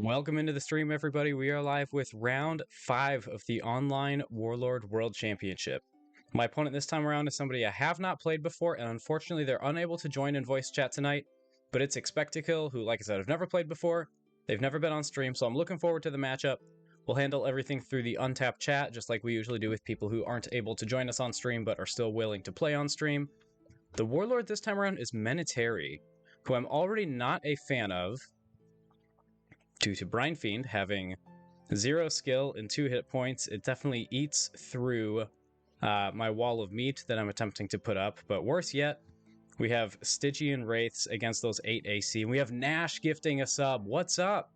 Welcome into the stream, everybody. We are live with round 5 of the Online Warlord World Championship. My opponent this time around is somebody I have not played before, and unfortunately they're unable to join in voice chat tonight, but it's Xpectakill, who, like I said, I've never played before. They've never been on stream, so I'm looking forward to the matchup. We'll handle everything through the untapped chat, just like we usually do with people who aren't able to join us on stream, but are still willing to play on stream. The Warlord this time around is Menetari, who I'm already not a fan of, due to Brine Fiend having 0 skill and 2 hit points. It definitely eats through my wall of meat that I'm attempting to put up. But worse yet, we have Stygian Wraiths against those 8 AC. And we have Nash gifting a sub. What's up?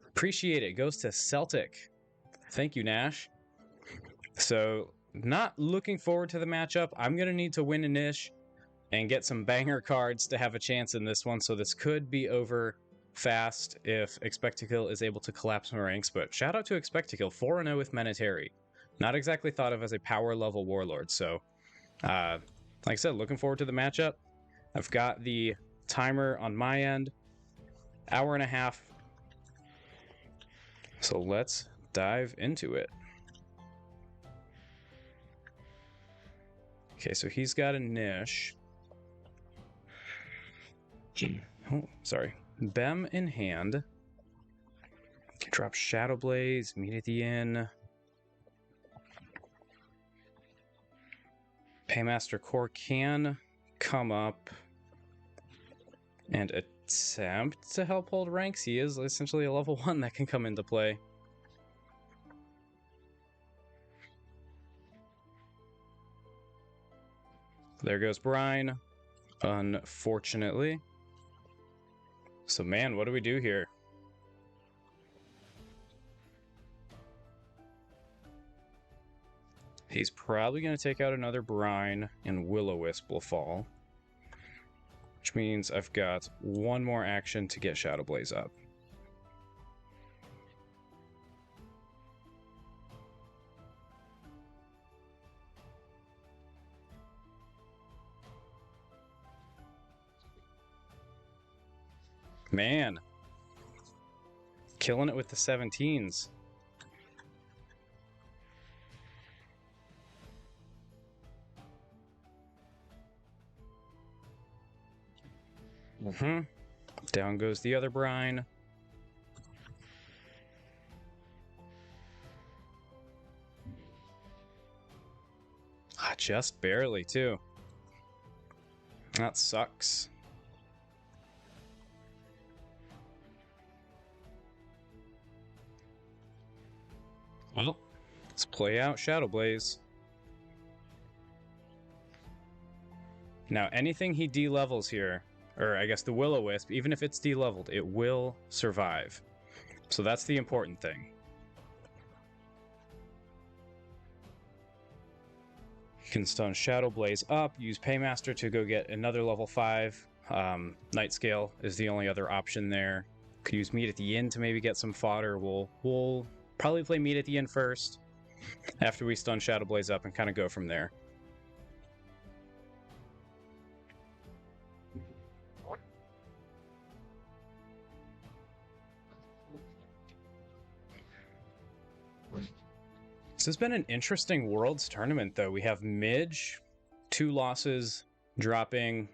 Appreciate it. Goes to Celtic. Thank you, Nash. So, not looking forward to the matchup. I'm going to need to win a niche and get some banger cards to have a chance in this one. So this could be over fast if Xpectakill is able to collapse my ranks, but shout out to Xpectakill, 4-0 with Menetari. Not exactly thought of as a power level warlord, so like I said, looking forward to the matchup. I've got the timer on my end, hour and a half, so let's dive into it. Okay, so he's got a niche. Oh, sorry. Bem in hand. Drop Shadow Blaze, meet at the inn. Paymaster Core can come up and attempt to help hold ranks. He is essentially a level 1 that can come into play. There goes Brine, unfortunately. So man, what do we do here? He's probably going to take out another Brine, and Will-O-Wisp will fall. Which means I've got one more action to get Shadow Blaze up. Man, killing it with the 17s. Down goes the other Brine. Just barely, too. That sucks. Well, let's play out Shadow Blaze. Now, anything he de-levels here, or I guess the Will-O-Wisp, even if it's de-leveled, it will survive. So that's the important thing. You can stun Shadow Blaze up, use Paymaster to go get another level 5. Night Scale is the only other option there. Could use Meat at the Inn to maybe get some fodder. We'll probably play Meat at the Inn first, after we stun Shadow Blaze up, and kind of go from there. This has been an interesting Worlds tournament, though. We have Midge, 2 losses, dropping...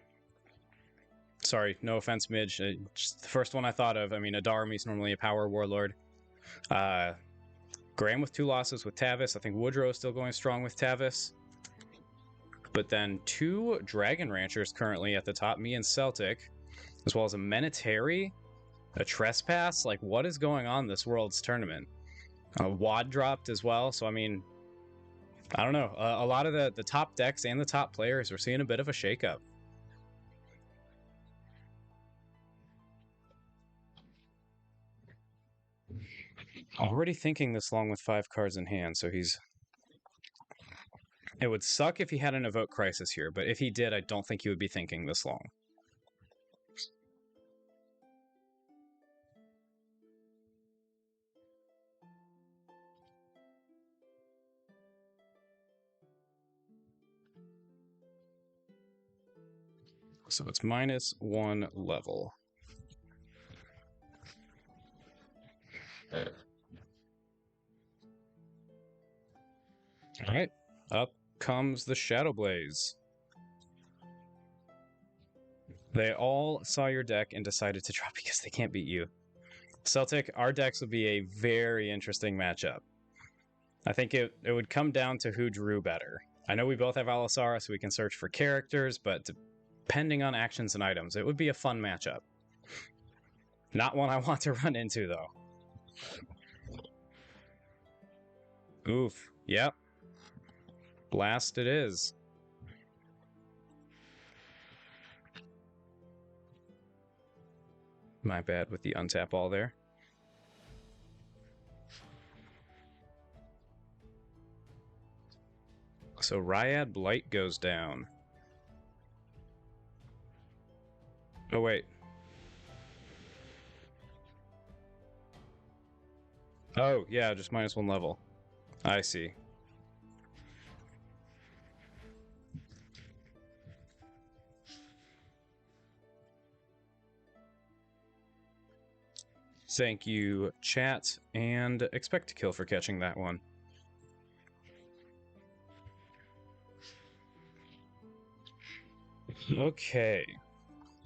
Sorry, no offense, Midge. Just the first one I thought of. I mean, Adarmi's normally a power warlord. Graham with 2 losses with Tavis. I think Woodrow is still going strong with Tavis. But then 2 Dragon Ranchers currently at the top, me and Celtic, as well as a Menetari, a Trespass. Like, what is going on this Worlds tournament? WAD dropped as well, so I mean, I don't know. A lot of the top decks and the top players are seeing a bit of a shakeup. Already thinking this long with 5 cards in hand, so he's... It would suck if he had an Evoke Crisis here, but if he did, I don't think he would be thinking this long. So it's -1 level. Alright, up comes the Shadow Blaze. They all saw your deck and decided to drop because they can't beat you. Celtic, our decks would be a very interesting matchup. I think it would come down to who drew better. I know we both have Alasara, so we can search for characters, but depending on actions and items, it would be a fun matchup. Not one I want to run into, though. Oof. Yep. Blast it is. My bad with the untap all there. So Ryad Blight goes down. Oh, wait. Oh, yeah, just -1 level. I see. Thank you, chat, and Xpectakill for catching that one. Okay,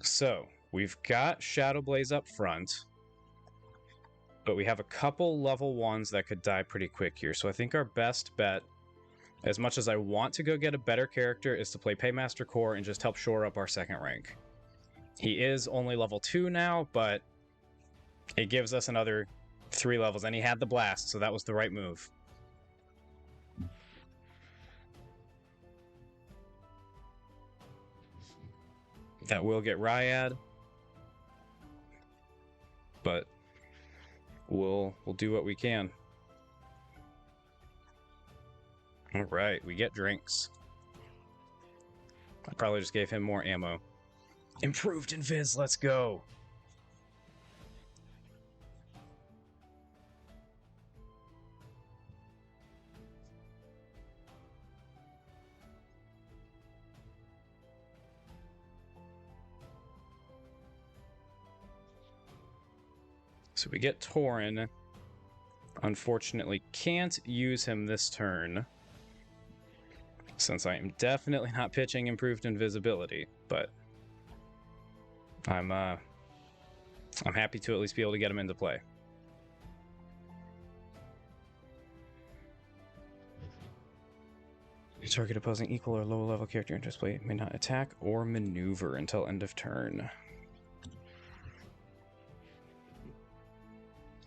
so we've got Shadow Blaze up front, but we have a couple level 1s that could die pretty quick here. So I think our best bet, as much as I want to go get a better character, is to play Paymaster Core and just help shore up our second rank. He is only level 2 now, but it gives us another 3 levels, and he had the blast, so that was the right move. That will get Ryad, but we'll do what we can. All right, we get drinks. I probably just gave him more ammo. Improved Invis, let's go. So we get Tauren. Unfortunately, can't use him this turn, since I am definitely not pitching Improved Invisibility, but I'm happy to at least be able to get him into play. Target opposing equal or low level character in display may not attack or maneuver until end of turn.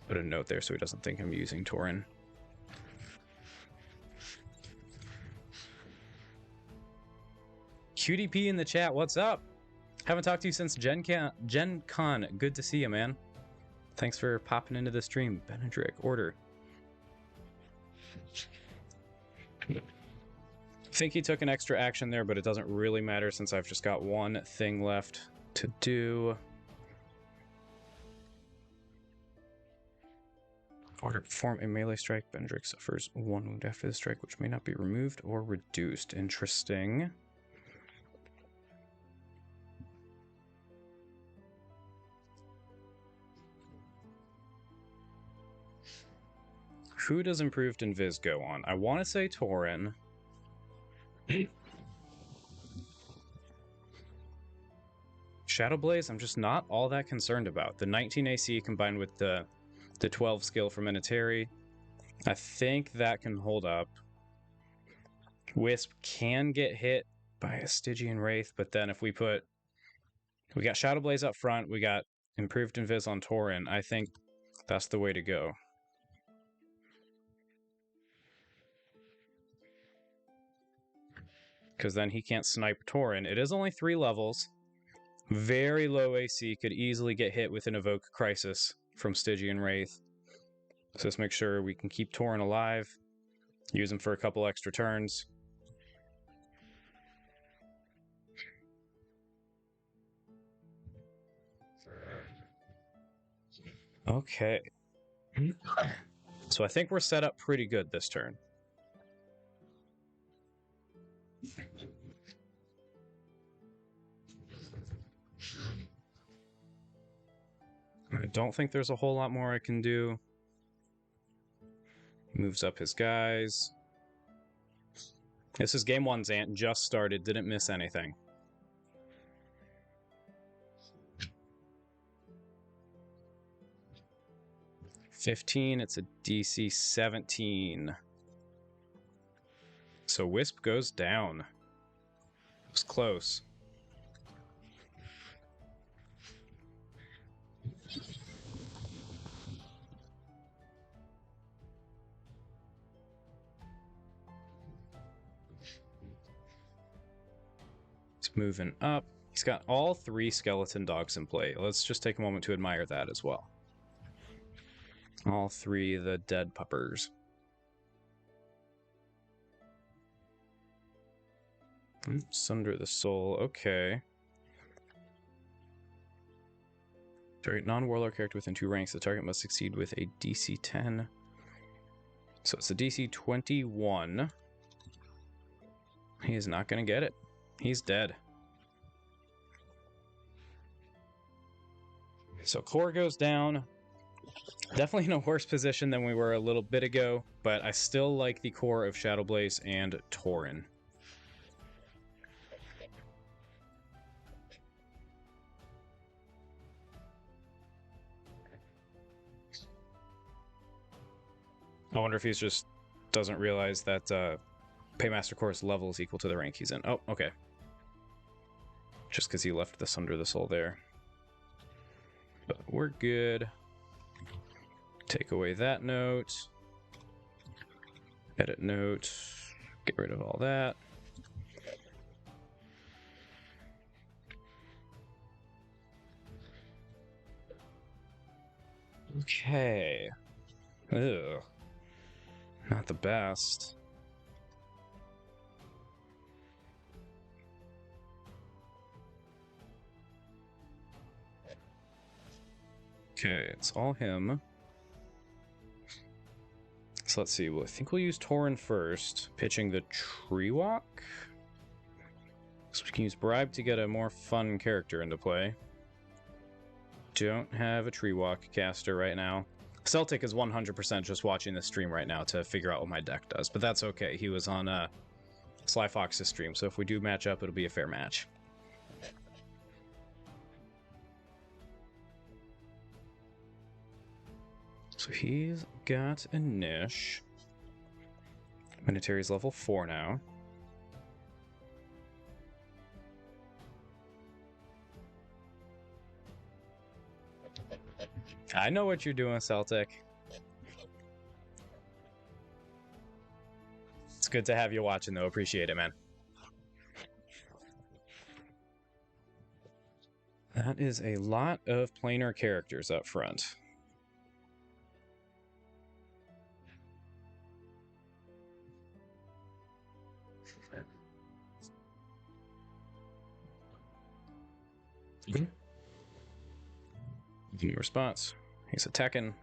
Put a note there so he doesn't think I'm using Tauren. QDP in the chat, what's up? Haven't talked to you since Gen Con. Good to see you, man. Thanks for popping into the stream. Benedrick, order. I think he took an extra action there, but it doesn't really matter since I've just got one thing left to do. Order perform a melee strike. Benedrick suffers 1 wound after the strike, which may not be removed or reduced. Interesting. Who does Improved Invis go on? I want to say Tauren. Shadow Blaze, I'm just not all that concerned about. The 19 AC combined with the 12 skill for Minotary, I think that can hold up. Wisp can get hit by a Stygian Wraith, but then if we got Shadow Blaze up front, we got Improved Invis on Tauren, I think that's the way to go. Because then he can't snipe Tauren. It is only 3 levels. Very low AC, could easily get hit with an Evoke Crisis from Stygian Wraith. So let's make sure we can keep Tauren alive. Use him for a couple extra turns. Okay. So I think we're set up pretty good this turn. I don't think there's a whole lot more I can do. Moves up his guys. This is game 1. Zant just started, didn't miss anything. $15, it's a DC 17. So Wisp goes down. It was close. He's moving up. He's got all 3 skeleton dogs in play. Let's just take a moment to admire that as well. All 3 the dead puppers. Sunder the soul. Okay. Target non-warlord character within 2 ranks. The target must succeed with a DC 10. So it's a DC 21. He is not going to get it. He's dead. So core goes down. Definitely in a worse position than we were a little bit ago, but I still like the core of Shadowblaze and Tauren. I wonder if he's just doesn't realize that Paymaster Core's level is equal to the rank he's in. Oh, okay. Just because he left the Sunder the Soul there. But we're good. Take away that note. Edit note. Get rid of all that. Okay. Ugh. Not the best. Okay, it's all him. So let's see. Well, I think we'll use Tauren first, pitching the Tree Walk. So we can use Bribe to get a more fun character into play. Don't have a Tree Walk caster right now. Celtic is 100% just watching the stream right now to figure out what my deck does, but that's okay. He was on Sly Fox's stream, so if we do match up, it'll be a fair match. So he's got a niche. Minitary's level 4 now. I know what you're doing, Celtic. It's good to have you watching, though. Appreciate it, man. That is a lot of planar characters up front. New response. He's attacking.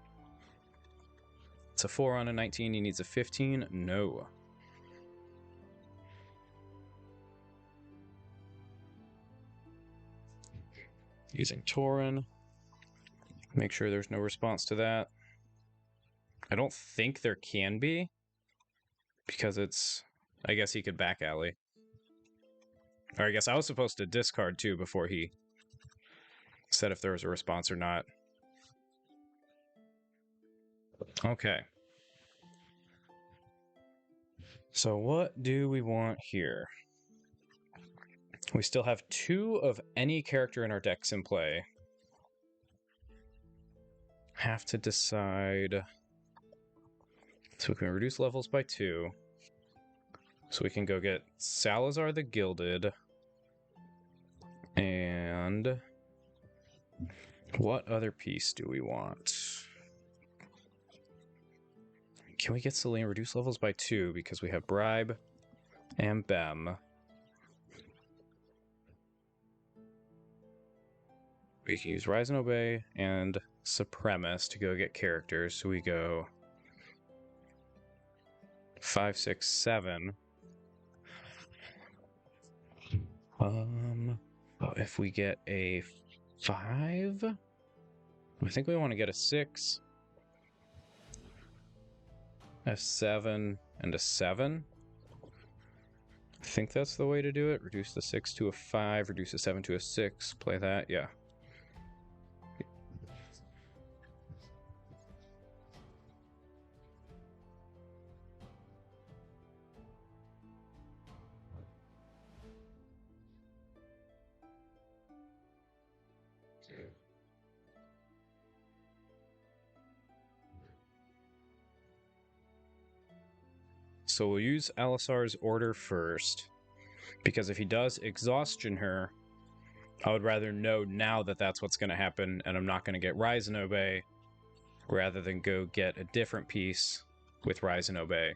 It's a 4 on a 19. He needs a 15. No. Using Tauren. Make sure there's no response to that. I don't think there can be. Because it's... I guess he could back alley. Or I guess I was supposed to discard too before he said if there was a response or not. Okay. So what do we want here? We still have 2 of any character in our decks in play. Have to decide. So we can reduce levels by 2. So we can go get Salazar the Gilded. And what other piece do we want? Can we get Celine reduce levels by 2 because we have Bribe and Bem. We can use Rise and Obey and Supremus to go get characters. So we go 5, 6, 7. If we get a 5, I think we want to get a 6. a 7 and a 7. I think that's the way to do it. Reduce the 6 to a 5, reduce the 7 to a 6. Play that, yeah. So we'll use Alisar's order first, because if he does exhaustion her, I would rather know now that that's what's going to happen, and I'm not going to get Rise and Obey, rather than go get a different piece with Rise and Obey,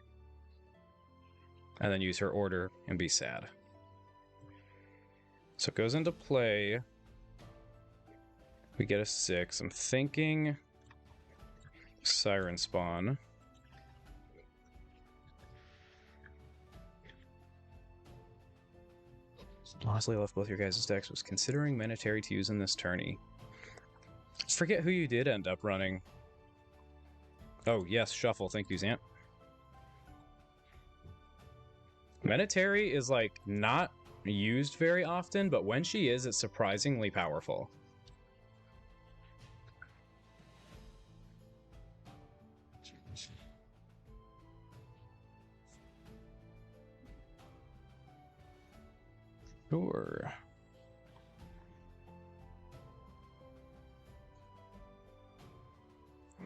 and then use her order and be sad. So it goes into play. We get a 6. I'm thinking Siren Spawn. Honestly, I left both your guys' decks. Was considering Menatari to use in this tourney. Forget who you did end up running. Oh, yes, Shuffle. Thank you, Zant. Menatari is, like, not used very often, but when she is, it's surprisingly powerful. Sure.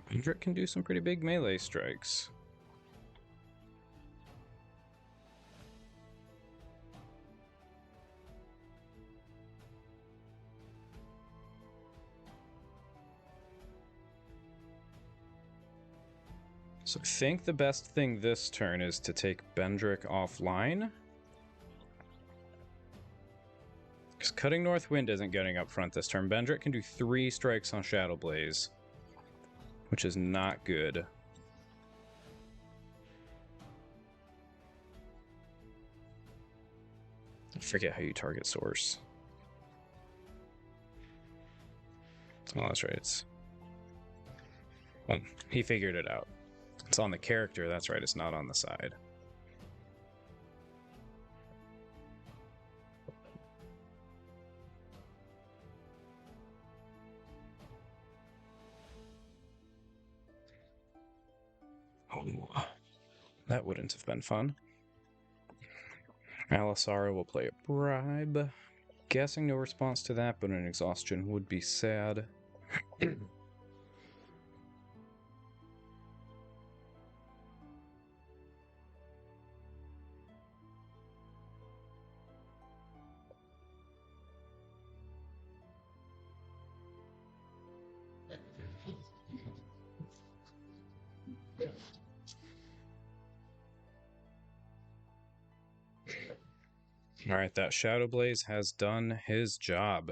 Hendrik can do some pretty big melee strikes. So I think the best thing this turn is to take Bendrick offline. Because Cutting North Wind isn't getting up front this turn. Bendrick can do 3 strikes on Shadow Blaze, which is not good. I forget how you target source. Oh, that's right. It's... Well, he figured it out. It's on the character, that's right. It's not on the side. Oh, that wouldn't have been fun. Alisara will play a bribe. Guessing no response to that, but an exhaustion would be sad. Alright, that Shadow Blaze has done his job.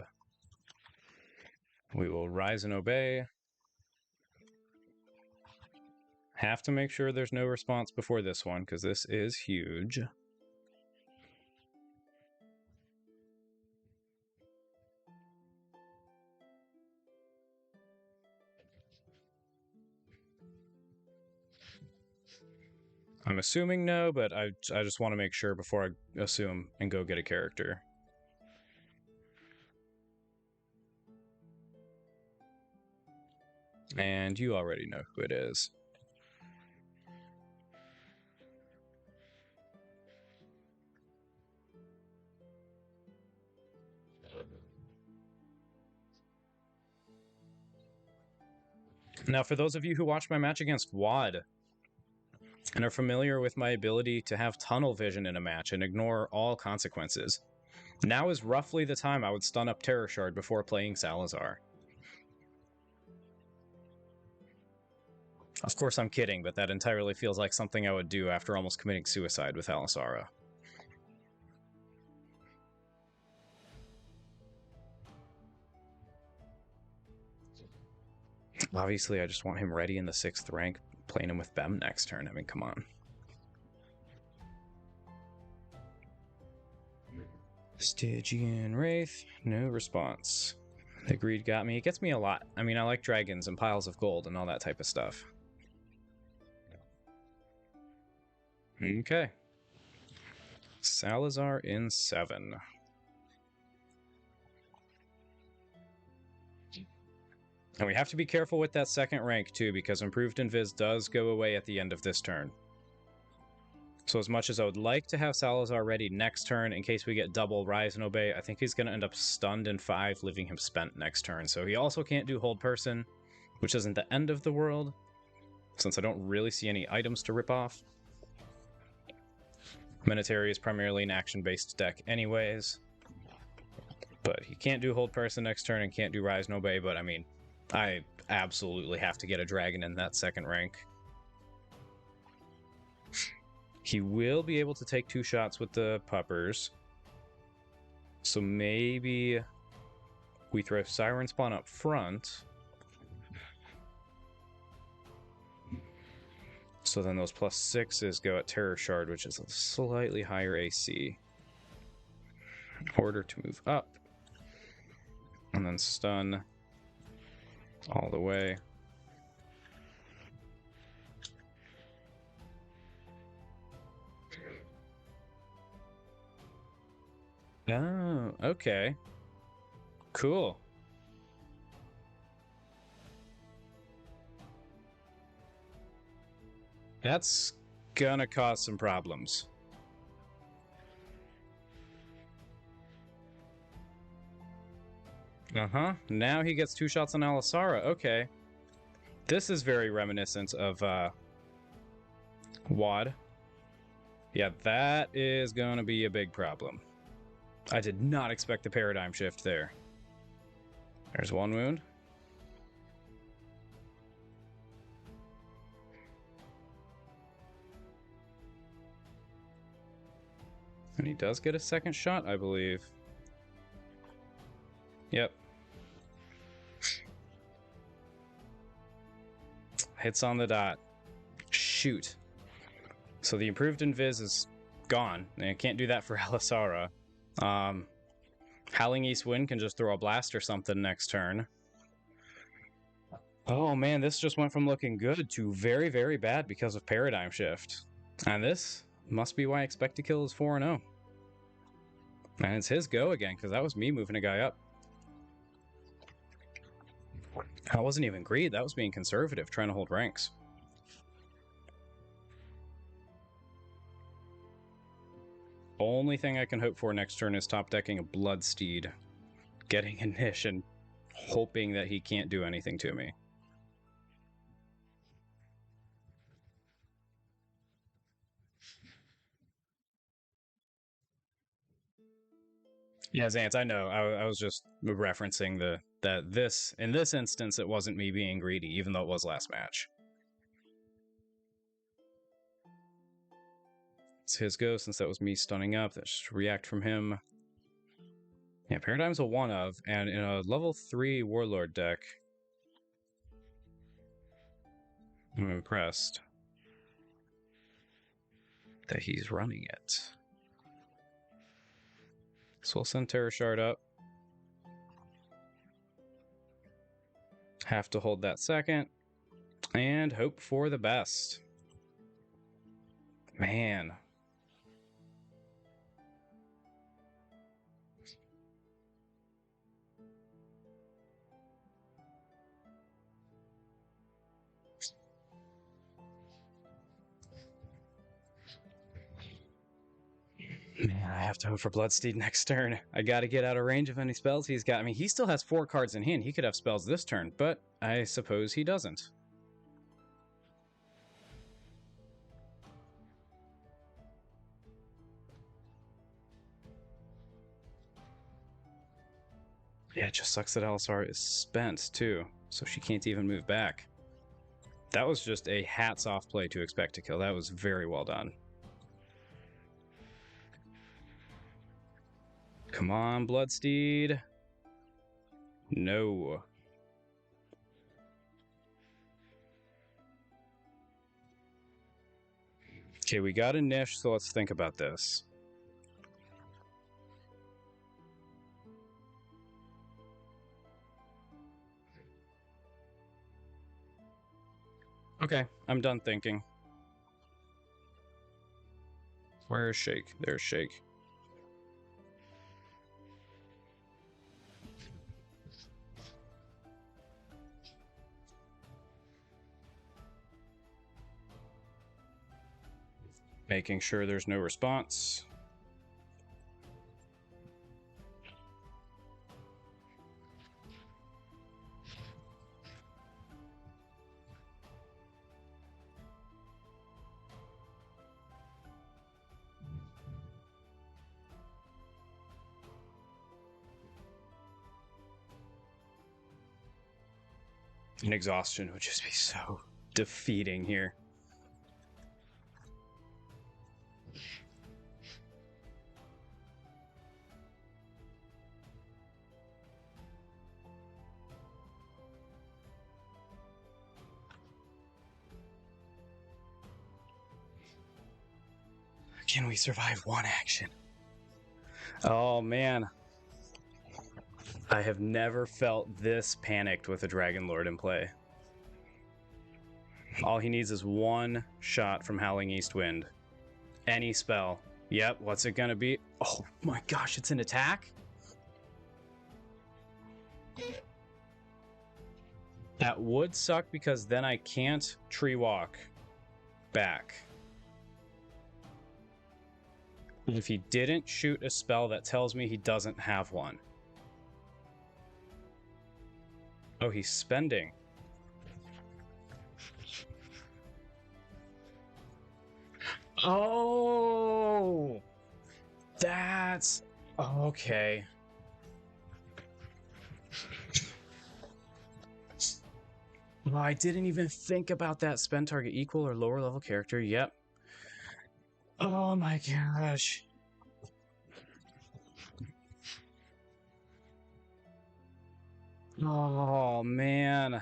We will Rise and Obey. Have to make sure there's no response before this one, because this is huge. I'm assuming no, but I just want to make sure before I assume and go get a character. And you already know who it is. Now, for those of you who watched my match against Wad and are familiar with my ability to have tunnel vision in a match and ignore all consequences, now is roughly the time I would stun up Terror Shard before playing Salazar. Of course, I'm kidding, but that entirely feels like something I would do after almost committing suicide with Alisara. Obviously, I just want him ready in the 6th rank, playing him with Bem next turn. I mean, come on. Stygian Wraith, no response. The greed got me. It gets me a lot. I mean, I like dragons and piles of gold and all that type of stuff. Okay. Salazar in 7. And we have to be careful with that second rank too, because Improved Invis does go away at the end of this turn. So as much as I would like to have Salazar ready next turn in case we get double Rise and Obey, I think he's going to end up stunned in 5, leaving him spent next turn. So he also can't do Hold Person, which isn't the end of the world, since I don't really see any items to rip off. Minotary is primarily an action-based deck anyways. But he can't do Hold Person next turn and can't do Rise and Obey, but I mean, I absolutely have to get a dragon in that second rank. He will be able to take 2 shots with the puppers. So maybe we throw Siren Spawn up front. So then those +6s go at Terror Shard, which is a slightly higher AC. In order to move up. And then stun all the way. Oh, okay. Cool. That's gonna cause some problems. Now he gets 2 shots on Alisara. Okay. This is very reminiscent of WAD. Yeah, that is gonna be a big problem. I did not expect the paradigm shift there. There's 1 wound. And he does get a second shot, I believe. Yep. Hits on the dot. Shoot. So the Improved Invis is gone. And I can't do that for Alisara. Howling East Wind can just throw a blast or something next turn. Oh man, this just went from looking good to very, very bad because of Paradigm Shift. And this must be why Xpectakill is 4-0. And it's his go again, because that was me moving a guy up. That wasn't even greed, that was being conservative, trying to hold ranks. Only thing I can hope for next turn is top decking a Bloodsteed, getting a niche, and hoping that he can't do anything to me. Yeah, Zance, I know. I was just referencing that this in this instance it wasn't me being greedy, even though it was last match. It's his go since that was me stunning up. That's just react from him. Yeah, Paradigm's a 1 of, and in a level 3 Warlord deck, I'm impressed that he's running it. So we'll send Terror Shard up. Have to hold that second. And hope for the best. Man. Man, I have to hope for Bloodsteed next turn. I gotta get out of range of any spells he's got. I mean, he still has 4 cards in hand. He could have spells this turn, but I suppose he doesn't. Yeah, it just sucks that Alisara is spent, too, so she can't even move back. That was just a hats-off play to Xpectakill. That was very well done. Come on, Bloodsteed. No. Okay, we got a niche, so let's think about this. Okay, I'm done thinking. Where's Shake? There's Shake. Making sure there's no response. An exhaustion would just be so defeating here. Can we survive one action? Oh man. I have never felt this panicked with a Dragon Lord in play. All he needs is one shot from Howling East Wind. Any spell. Yep, what's it gonna be? Oh my gosh, it's an attack? That would suck because then I can't tree walk back. If he didn't shoot a spell, that tells me he doesn't have one. Oh, he's spending. Oh! That's... okay. Oh, I didn't even think about that. Spend target equal or lower level character. Yep. Oh my gosh. Oh man.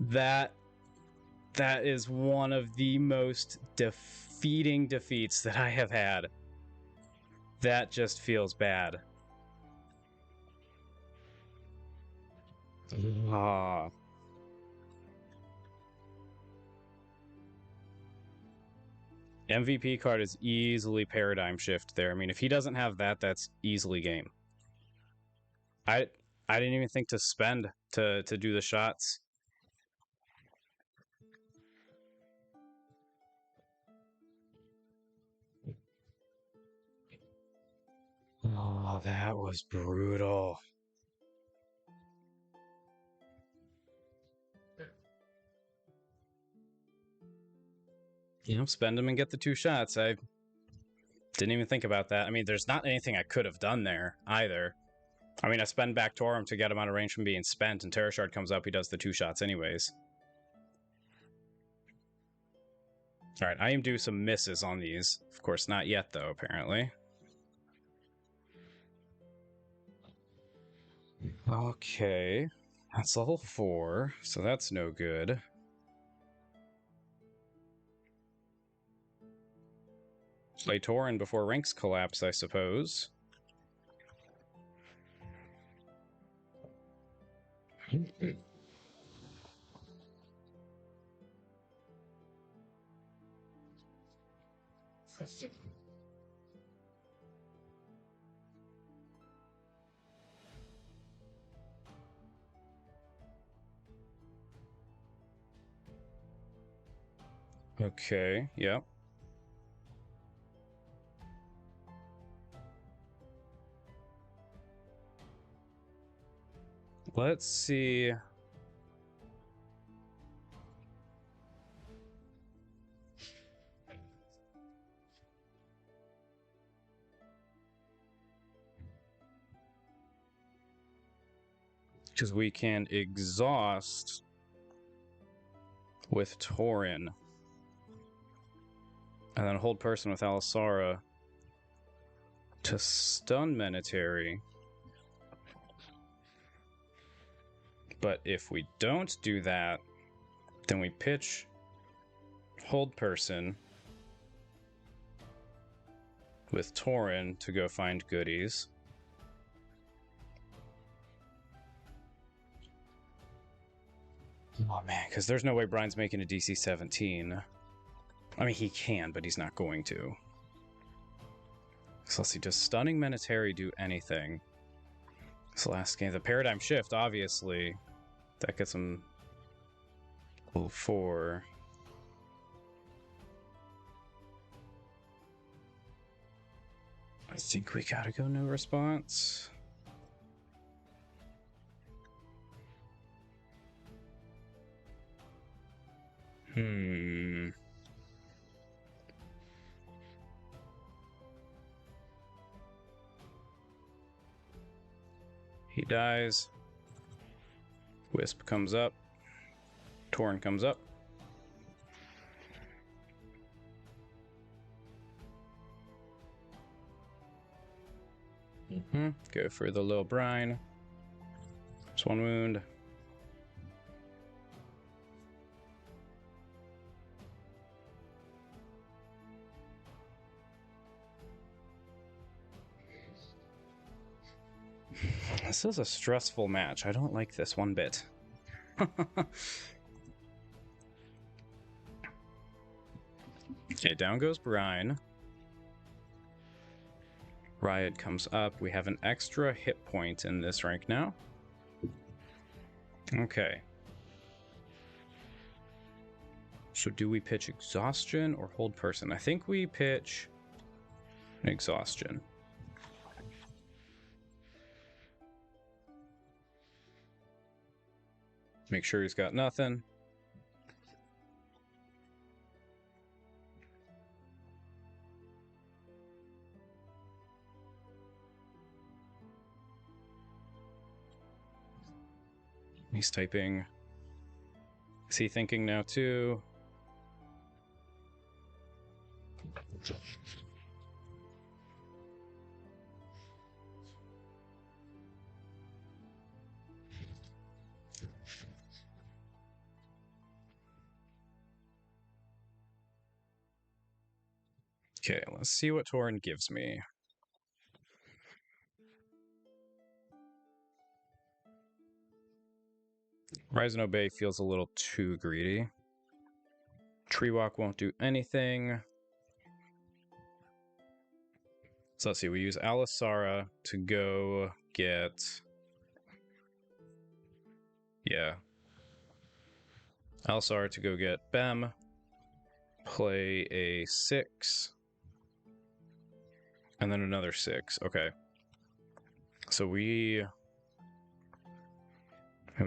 That is one of the most defeating defeats that I have had. That just feels bad. Ah. MVP card is easily paradigm shift there. I mean, if he doesn't have that, that's easily game. I didn't even think to spend to do the shots. Oh, that was brutal. You know, spend them and get the 2 shots. I didn't even think about that. I mean, there's not anything I could have done there either. I mean, I spend back Torum to get him out of range from being spent, and Terra Shard comes up, he does the 2 shots anyways. Alright, I am due some misses on these. Of course, not yet, though, apparently. Okay. That's level 4, so that's no good. Play Tauren before ranks collapse, I suppose. Okay, yep. Let's see. Because we can exhaust with Tauren. And then hold person with Alisara to stun Menatary. But if we don't do that, then we pitch hold person with Tauren to go find goodies. Oh man, because there's no way Brian's making a DC 17. I mean, he can, but he's not going to. So let's see, does Stunning Menatari do anything? This last game, the Paradigm Shift, obviously. That gets him level 4. I think we gotta go no response. He dies. Wisp comes up. Torn comes up. Go for the little brine. Just 1 wound. This is a stressful match. I don't like this one bit. Okay, down goes Brine. Riot comes up. We have an extra hit point in this rank now. Okay. So do we pitch Exhaustion or Hold Person? I think we pitch Exhaustion. Make sure he's got nothing. He's typing. Is he thinking now too? Okay, let's see what Torn gives me. Rise and Obey feels a little too greedy. Tree Walk won't do anything. So let's see, we use Alisara to go get... Yeah. Alisara to go get Bem. Play a 6. And then another 6. Okay. So we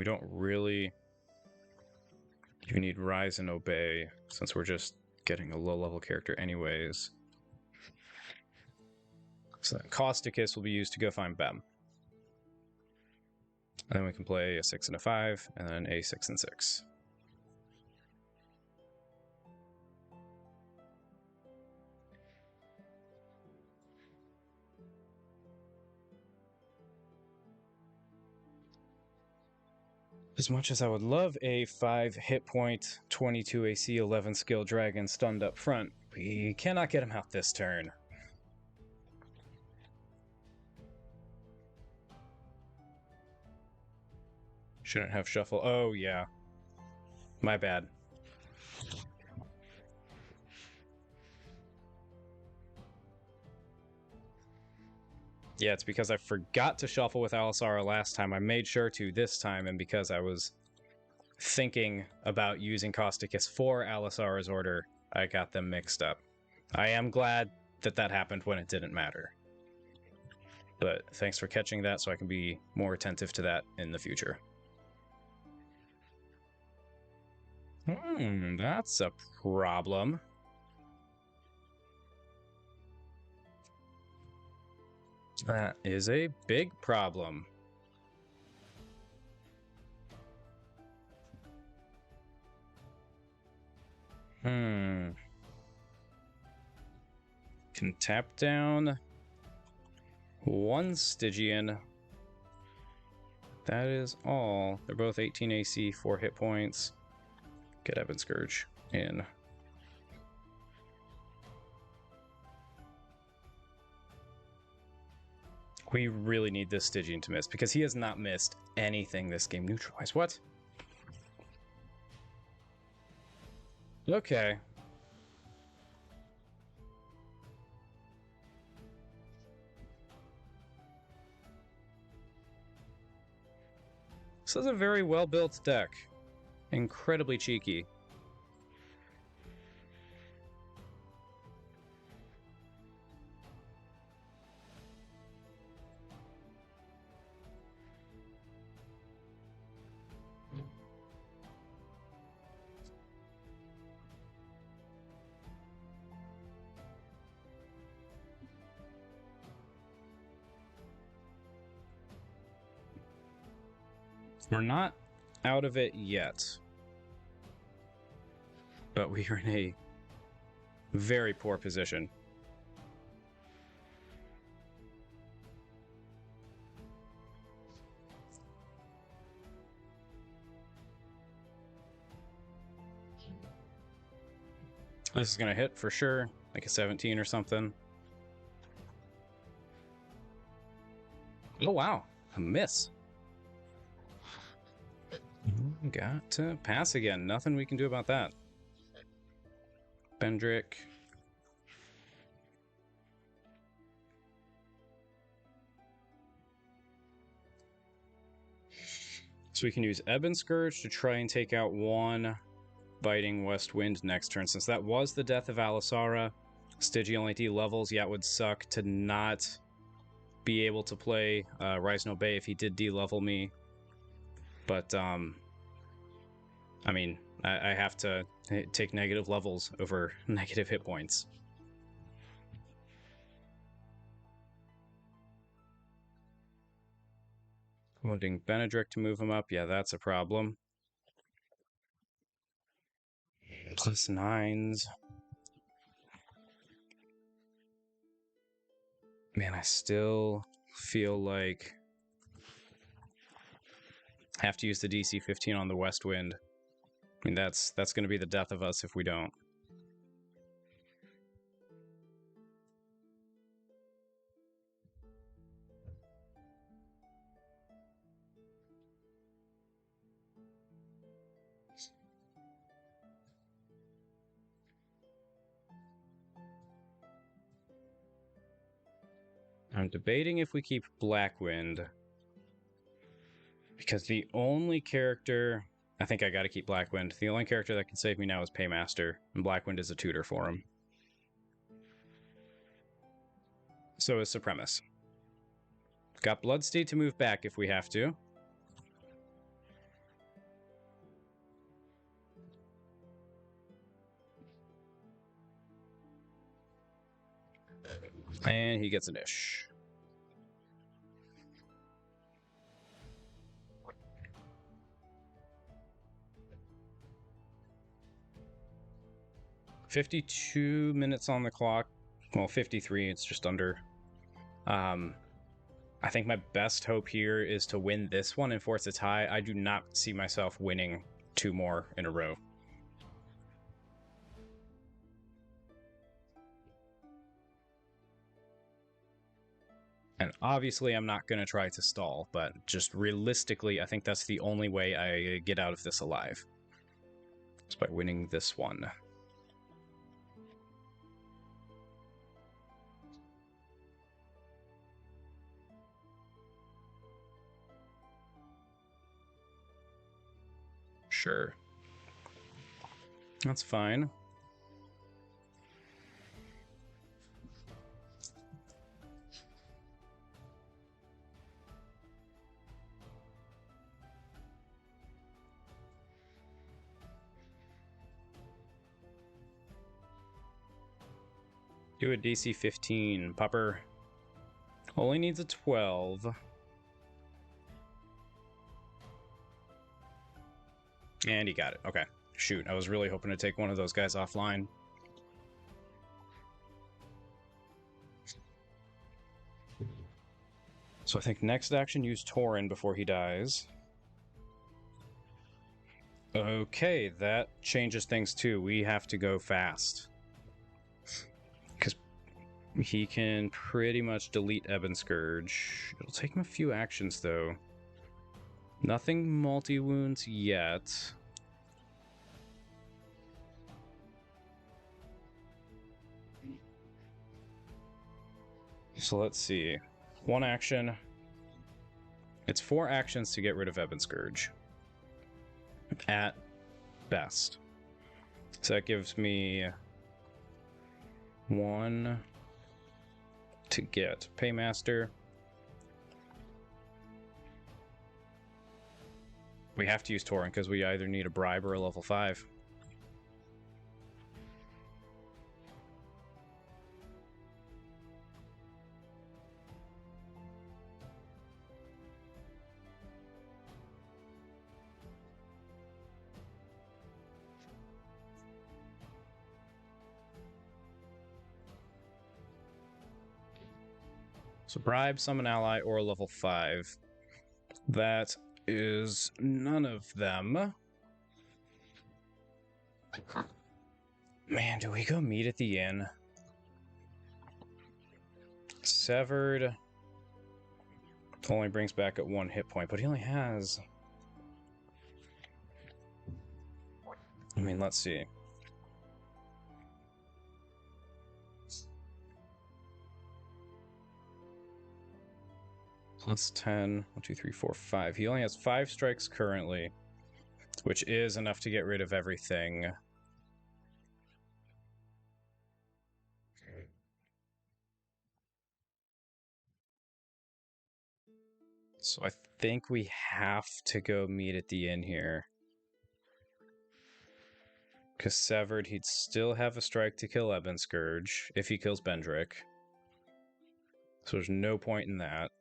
don't really even need Rise and Obey, since we're just getting a low-level character anyways. So then Causticus will be used to go find Bem. And then we can play a 6 and a 5, and then a 6 and 6. As much as I would love a 5 hit point, 22 AC, 11 skill dragon stunned up front, we cannot get him out this turn. Shouldn't have shuffle. Oh, yeah. My bad. Yeah, it's because I forgot to shuffle with Alisara last time. I made sure to this time, and because I was thinking about using Causticus for Alisara's order, I got them mixed up. I am glad that that happened when it didn't matter. But thanks for catching that so I can be more attentive to that in the future. That's a problem. That is a big problem. Can tap down 1 Stygian. That is all. They're both 18 AC, 4 hit points. Get Ebon Scourge in. We really need this Stygian to miss, because he has not missed anything this game. Neutralize. What? Okay. is a very well-built deck. Incredibly cheeky. We're not out of it yet, but we are in a very poor position. This is going to hit for sure, like a 17 or something. Oh, wow. A miss. Got to pass again. Nothing we can do about that. Bendrick. So we can use Ebon Scourge to try and take out one Biting West Wind next turn. Since that was the death of Alisara, Stygia only D-levels. Yeah, it would suck to not be able to play Rise No Bay if he did D-level me. But, I mean, I have to take negative levels over negative hit points. Wanting Benedric to move him up, yeah, that's a problem. Plus 9s. Man, I still feel like I have to use the DC 15 on the West Wind. I mean, that's going to be the death of us if we don't. I'm debating if we keep Blackwind, because the only character... I think I gotta keep Blackwind. The only character that can save me now is Paymaster, and Blackwind is a tutor for him. So is Supremus. Got Bloodsteed to move back if we have to. And he gets an ish. $52 minutes on the clock. Well, 53, it's just under. I think my best hope here is to win this one and force a tie. I do not see myself winning 2 more in a row. And obviously I'm not going to try to stall, but just realistically, I think that's the only way I get out of this alive. It's by winning this one. Sure. That's fine. Do a DC 15. Popper only needs a 12. And he got it. Okay. Shoot, I was really hoping to take one of those guys offline. So I think next action, use Tauren before he dies. Okay, that changes things too. We have to go fast. Because he can pretty much delete Ebon Scourge. It'll take him a few actions though. Nothing multi-wounds yet. So let's see. One action. It's 4 actions to get rid of Ebon Scourge. At best. So that gives me 1 to get Paymaster. We have to use Tauren because we either need a bribe or a level 5. So bribe, summon ally, or a level 5. That is none of them. Man, do we go meet at the inn? Severed only brings back at 1 hit point, but he only has... I mean, let's see. Plus 10. 1, 2, 3, 4, 5. He only has 5 strikes currently, which is enough to get rid of everything. So I think we have to go meet at the inn here. Because Severed, he'd still have a strike to kill Ebon Scourge if he kills Bendrick. So there's no point in that.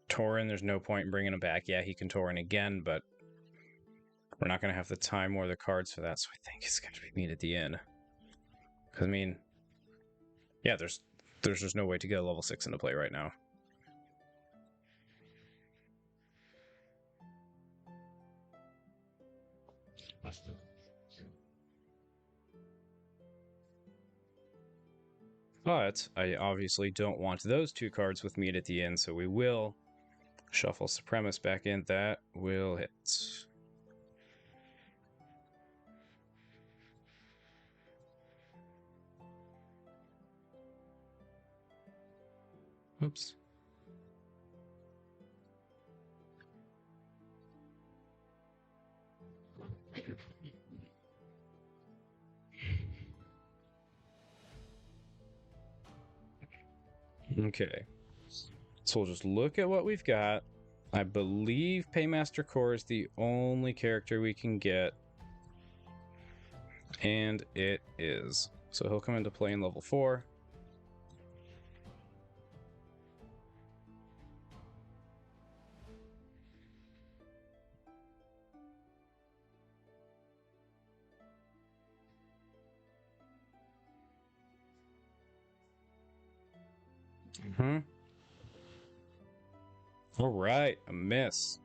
Tauren, there's no point in bringing him back. Yeah, he can Tauren again, but we're not going to have the time or the cards for that, so I think it's going to be meet at the inn. Because, I mean, yeah, there's just no way to get a level 6 into play right now. But I obviously don't want those 2 cards with meat at the end, so we will shuffle Supremacist back in. That will hit. Oops. Okay. So we'll just look at what we've got. I believe Paymaster Core is the only character we can get. And it is. So he'll come into play in level 4. All right, a miss.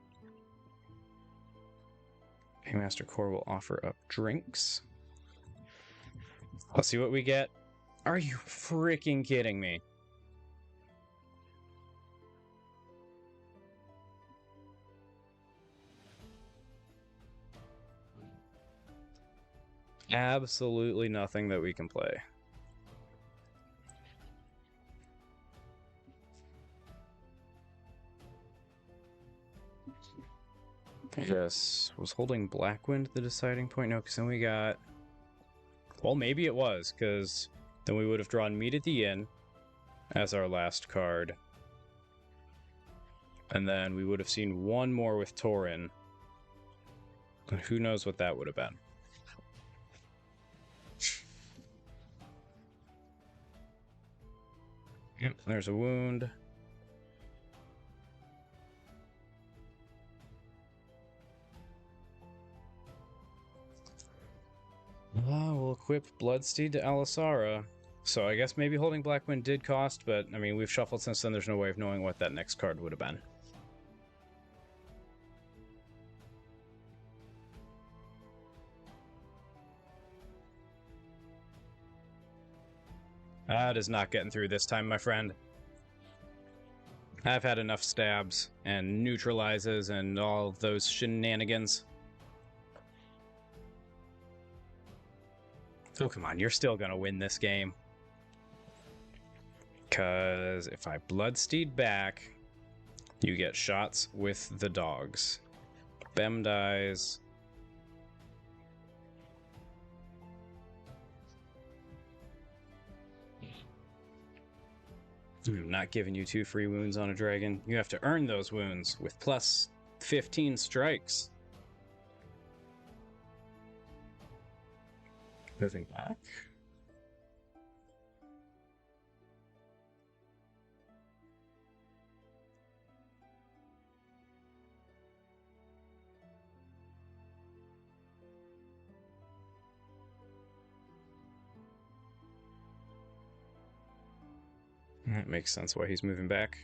Paymaster Core will offer up drinks. Let's see what we get. Are you freaking kidding me? Absolutely nothing that we can play. Yes, was holding Blackwind the deciding point? No, because then we got... Well, maybe it was, because then we would have drawn Meet at the Inn as our last card. And then we would have seen one more with Tauren. And who knows what that would have been. Yep, there's a wound. We'll equip Bloodsteed to Alisara. So I guess maybe holding Blackwind did cost, but I mean, we've shuffled since then, there's no way of knowing what that next card would have been. That is not getting through this time, my friend. I've had enough stabs and neutralizes and all those shenanigans. Oh, come on, you're still gonna win this game. Because if I Bloodsteed back, You get shots with the dogs. Bem dies. I'm not giving you 2 free wounds on a dragon. You have to earn those wounds with plus 15 strikes. Moving back. That makes sense why he's moving back.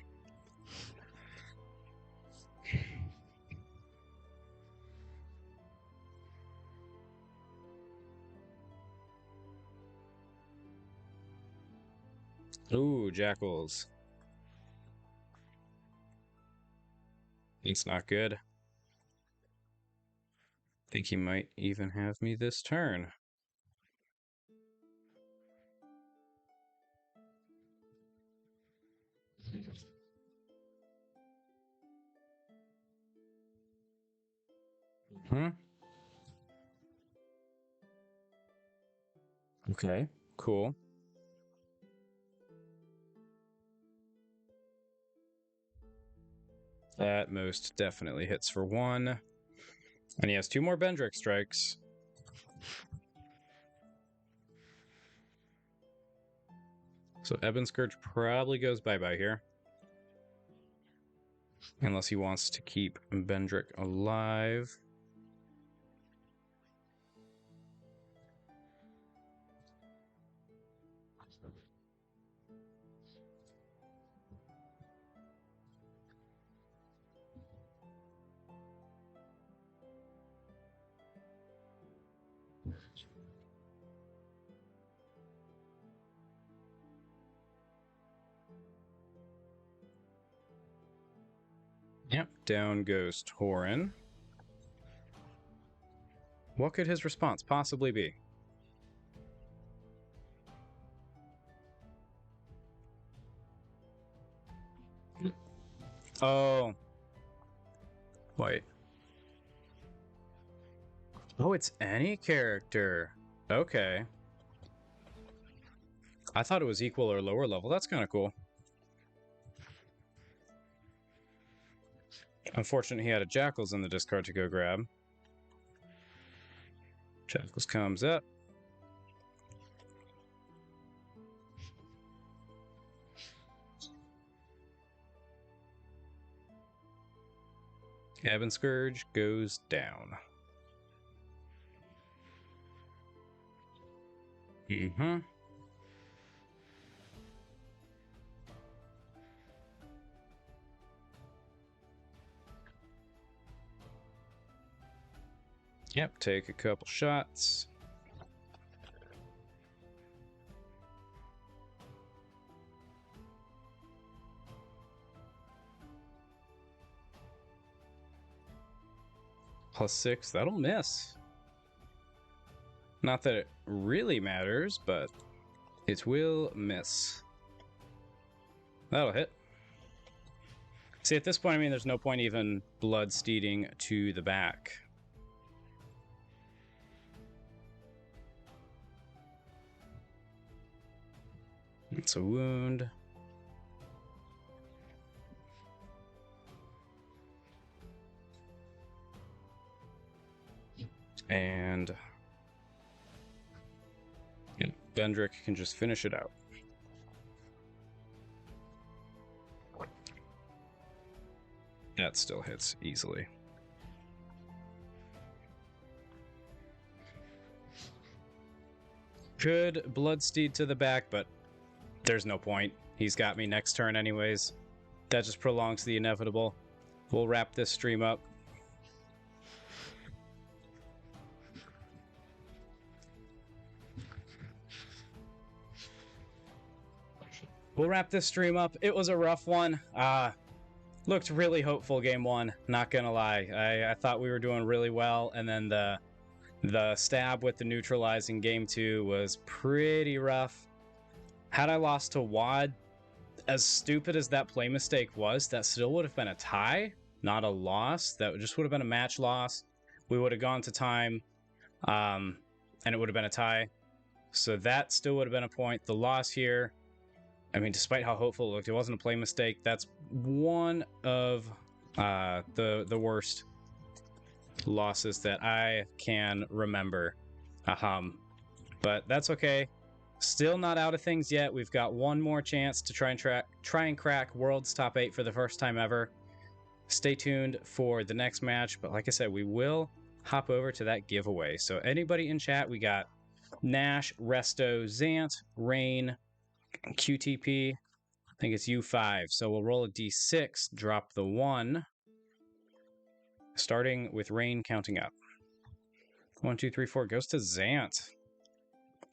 Ooh, jackals. It's not good. Think he might even have me this turn. Okay, cool. That most definitely hits for 1. And he has 2 more Bendrick strikes. So Ebon Scourge probably goes bye-bye here. Unless he wants to keep Bendrick alive. Yep, down goes Tauren. What could his response possibly be? Oh. Wait. Oh, it's any character. Okay. I thought it was equal or lower level. That's kind of cool. Unfortunately, he had a Jackals in the discard to go grab. Jackals comes up. Ebon Scourge goes down. Mm-hmm. Yep, take a couple shots. +6, that'll miss. Not that it really matters, but it will miss. That'll hit. See, at this point, I mean, there's no point even bloodsteeding to the back. It's a wound. And Bendrick can just finish it out. That still hits easily. Could bloodsteed to the back, but there's no point. He's got me next turn anyways. That just prolongs the inevitable. We'll wrap this stream up. It was a rough one. Looked really hopeful game 1, not gonna lie. I thought we were doing really well, and then the stab with the neutralizing game 2 was pretty rough. Had I lost to Wad, As stupid as that play mistake was, that still would have been a tie, not a loss. That just would have been a match loss. We would have gone to time, and it would have been a tie. So that still would have been a point. The loss here, I mean, despite how hopeful it looked, it wasn't a play mistake. That's one of the worst losses that I can remember. But that's okay. Still not out of things yet. We've got one more chance to try and crack World's top 8 for the first time ever. Stay tuned for the next match. But like I said, we will hop over to that giveaway. So anybody in chat, we got Nash, Resto, Zant, Rain, QTP. I think it's U5. So we'll roll a D6, drop the 1. Starting with Rain counting up. 1, 2, 3, 4 goes to Zant.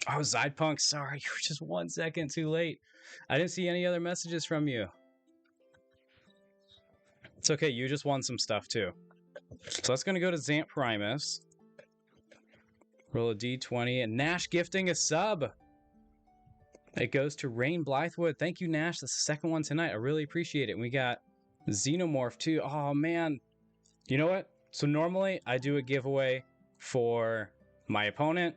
Oh, Zydpunk, sorry, you were just 1 second too late. I didn't see any other messages from you. It's okay, you just won some stuff too. So that's going to go to Zant Primus. Roll a D20, and Nash gifting a sub. It goes to Rain Blythewood. Thank you, Nash. That's the second one tonight. I really appreciate it. And we got Xenomorph too. Oh, man. You know what? So normally I do a giveaway for my opponent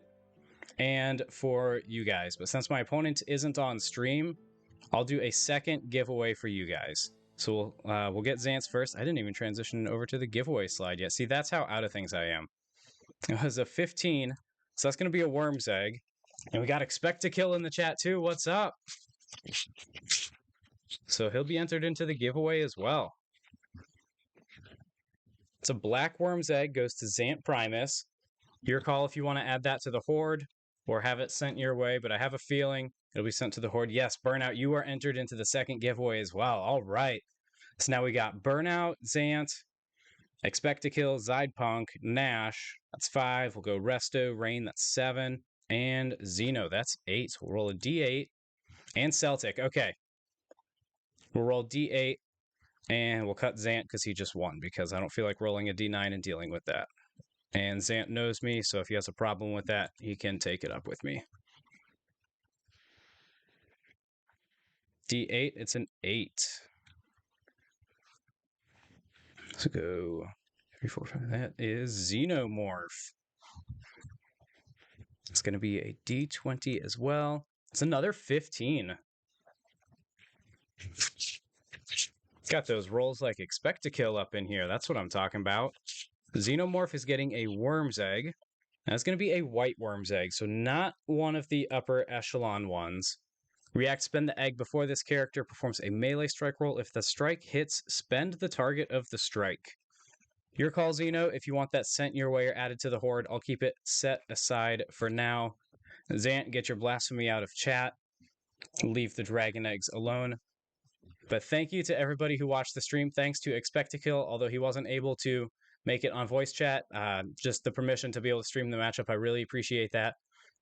and for you guys. But since my opponent isn't on stream, I'll do a second giveaway for you guys. So we'll get Zant's first. I didn't even transition over to the giveaway slide yet. See, that's how out of things I am. It was a 15, so that's going to be a Worm's Egg. And we got Xpectakill in the chat too. What's up? So he'll be entered into the giveaway as well. It's a Black Worm's Egg, goes to Zant Primus. Your call if you want to add that to the Horde or have it sent your way, but I have a feeling it'll be sent to the Horde. Yes, Burnout, you are entered into the second giveaway as well. All right. So now we got Burnout, Zant, Xpectakill, Zydpunk, Nash. That's 5. We'll go Resto, Rain, that's 7. And Xeno, that's 8. So we'll roll a D8. And Celtic, okay. We'll roll D8. And we'll cut Zant because he just won, because I don't feel like rolling a D9 and dealing with that. And Zant knows me, so if he has a problem with that, he can take it up with me. D8, it's an 8. Let's go 3, 4, 5. That is Xenomorph. It's going to be a D20 as well. It's another 15. Got those rolls like Xpectakill up in here. That's what I'm talking about. Xenomorph is getting a Worm's Egg. That's going to be a White Worm's Egg, so not one of the upper echelon ones. React, spend the egg before this character performs a melee strike roll. If the strike hits, spend the target of the strike. Your call, Xeno. If you want that sent your way or added to the Horde, I'll keep it set aside for now. Zant, get your blasphemy out of chat. Leave the dragon eggs alone. But thank you to everybody who watched the stream. Thanks to Xpectakill, although he wasn't able to make it on voice chat. Just the permission to be able to stream the matchup. I really appreciate that.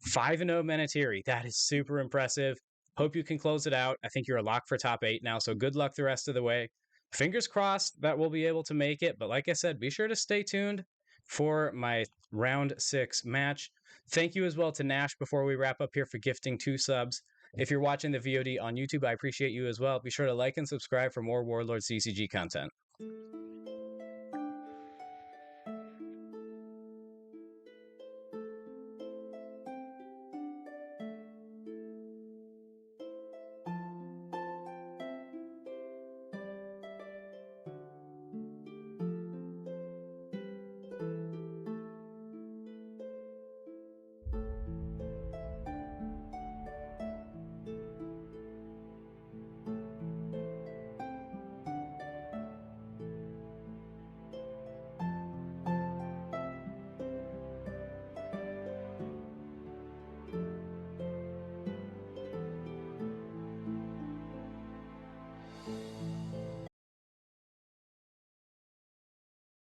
5-0 Menatiri. That is super impressive. Hope you can close it out. I think you're a lock for top 8 now, so good luck the rest of the way. Fingers crossed that we'll be able to make it. But like I said, be sure to stay tuned for my round 6 match. Thank you as well to Nash before we wrap up here for gifting 2 subs. If you're watching the VOD on YouTube, I appreciate you as well. Be sure to like and subscribe for more Warlord CCG content.